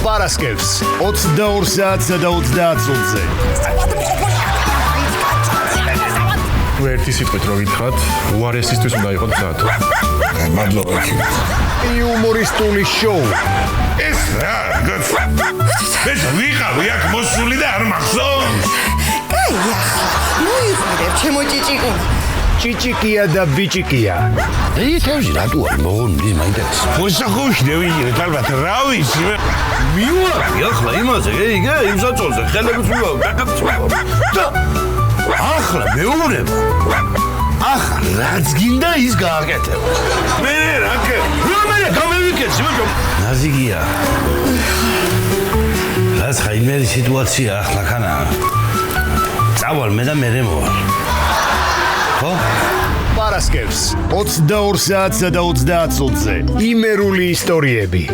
პარასკევს 22 საათსა და 30 წუთზე. ერთი სიტყვით რო გითხრათ, უარესისთვის უნდა იყოს გზად. მადლობა. იუმორისტული შოუ. ეს რა? ეს ვიღავი აქ მოსული და არ მახსოვს. კაია, მოიყვირებ ჩემო ჭიჭიკო. ჭიჭიკია და ბიჭიკია. თევზი რატო არის მოღონილი მაინტერესებს. მოსახოში დავიგეთ ალბათ რა ვიცი. მივარდი ახლა იმაზე, იგე იმ საწოლზე ხელებს მივავ, დაკაცვავ. და ახლა მეუბნება. ახლა რაც გინდა ის გააკეთებ. მე რა მე გამევიკეცი, მაგრამ ნაზიგია. რაც ხაიმერი სიტუაცია ახლა ხანა. წავალ მე და მე მოვალ. ხო? პარასკევს 22 საათსა და 30 წუთზე. იმერული ისტორიები.